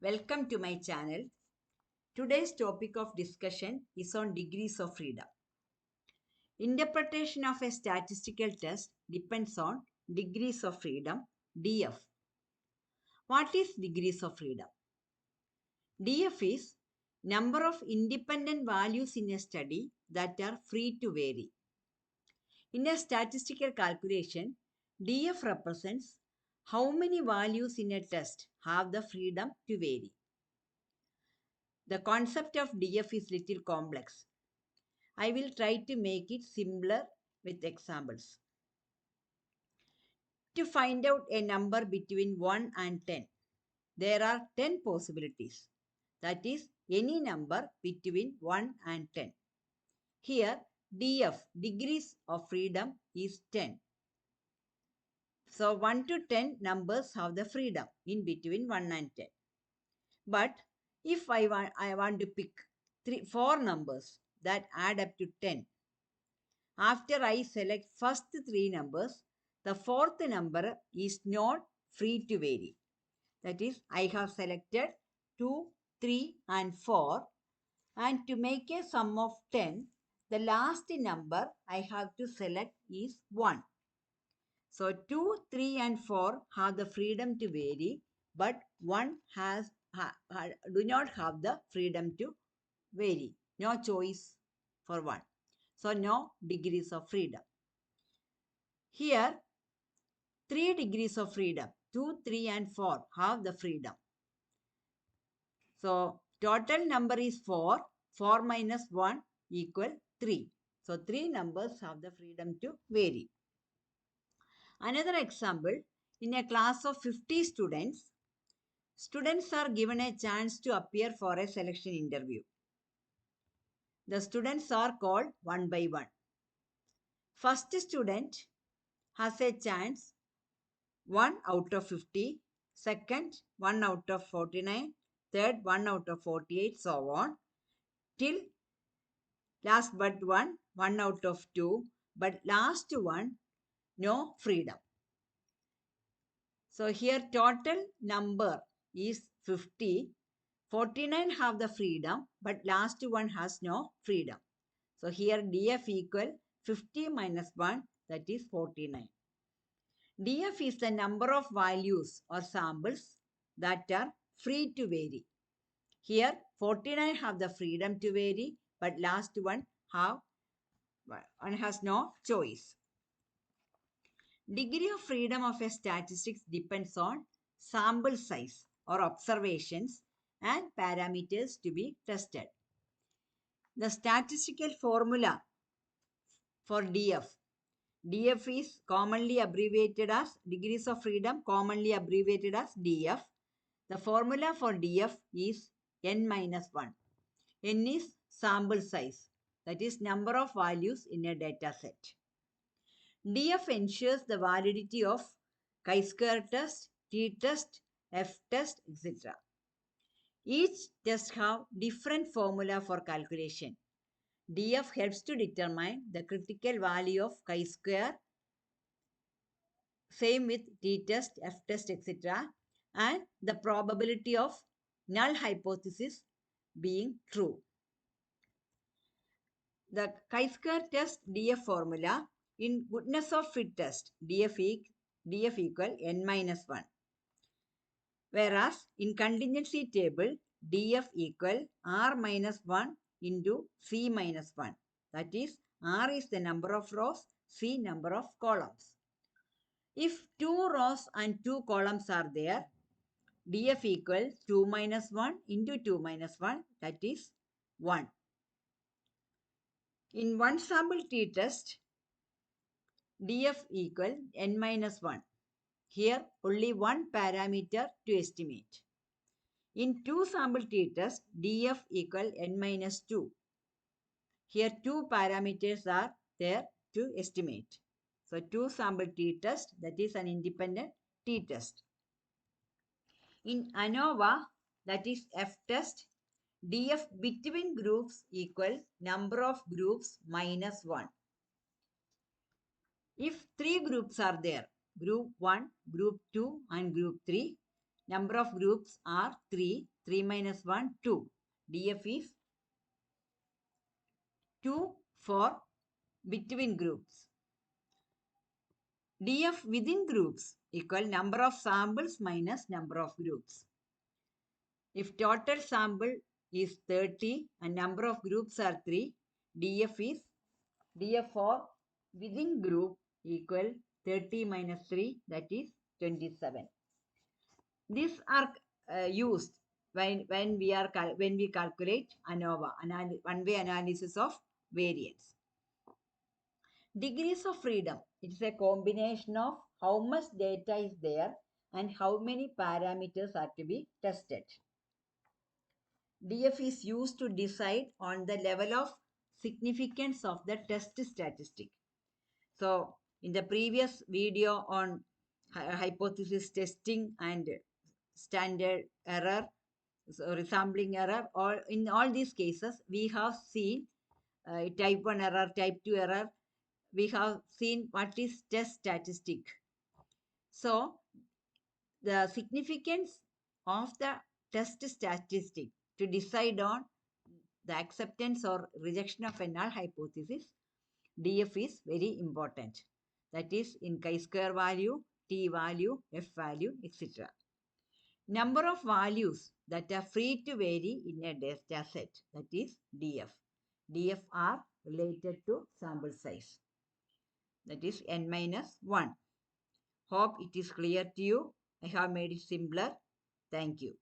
Welcome to my channel. Today's topic of discussion is on degrees of freedom. Interpretation of a statistical test depends on degrees of freedom, DF. What is degrees of freedom? DF is number of independent values in a study that are free to vary. In a statistical calculation, DF represents how many values in a test have the freedom to vary. The concept of DF is little complex. I will try to make it simpler with examples. To find out a number between 1 and 10, there are 10 possibilities. That is, any number between 1 and 10. Here, DF, degrees of freedom, is 10. So, 1 to 10 numbers have the freedom in between 1 and 10. But if I want to pick 4 numbers that add up to 10, after I select first 3 numbers, the fourth number is not free to vary. That is, I have selected 2, 3 and 4, and to make a sum of 10, the last number I have to select is 1. So 2, 3 and 4 have the freedom to vary, but 1 do not have the freedom to vary. No choice for 1. So no degrees of freedom. Here, 3 degrees of freedom, 2, 3 and 4 have the freedom. So total number is 4, 4 minus 1 equal 3. So 3 numbers have the freedom to vary. Another example, in a class of 50 students, students are given a chance to appear for a selection interview. The students are called one by one. First student has a chance 1 out of 50, second 1 out of 49, third 1 out of 48, so on, till last but 1 out of 2, but last one, no freedom. So here total number is 50, 49 have the freedom, but last one has no freedom. So here DF equal 50 minus 1, that is 49. DF is the number of values or samples that are free to vary. Here 49 have the freedom to vary, but last one has no choice. Degree of freedom of a statistics depends on sample size or observations and parameters to be tested. The statistical formula for DF. DF is commonly abbreviated as degrees of freedom, commonly abbreviated as DF. The formula for DF is n minus 1. N is sample size, that is number of values in a data set. DF ensures the validity of chi-square test, t-test, f-test, etc. Each test have different formula for calculation. DF helps to determine the critical value of chi-square, same with t-test, f-test, etc. and the probability of null hypothesis being true. The chi-square test DF formula in goodness of fit test DF equal n minus 1. Whereas in contingency table DF equal R minus 1 into C minus 1. That is R is the number of rows, C number of columns. If 2 rows and 2 columns are there, DF equal 2 minus 1 into 2 minus 1, that is 1. In one sample t-test, DF equal n minus 1. Here only one parameter to estimate. In two sample t-test, DF equal n minus 2. Here two parameters are there to estimate. So two sample t-test, that is an independent t-test. In ANOVA, that is f-test, DF between groups equal number of groups minus 1. If 3 groups are there, group 1, group 2 and group 3, Number of groups are 3. 3 minus 1, 2. DF is 2 for between groups. DF within groups equal number of samples minus number of groups. If total sample is 30 and number of groups are 3, DF for within group equal 30 minus 3, that is 27. These are used when we calculate ANOVA, one-way analysis of variance. Degrees of freedom. It's a combination of how much data is there and how many parameters are to be tested. DF is used to decide on the level of significance of the test statistic. So, in the previous video on hypothesis testing and standard error, so resampling error, or in all these cases, we have seen type 1 error, type 2 error. We have seen what is test statistic. So, the significance of the test statistic to decide on the acceptance or rejection of a null hypothesis, DF is very important. That is in chi-square value, t value, f value, etc. Number of values that are free to vary in a data set, that is DF. DF are related to sample size, that is n minus 1. Hope it is clear to you. I have made it simpler. Thank you.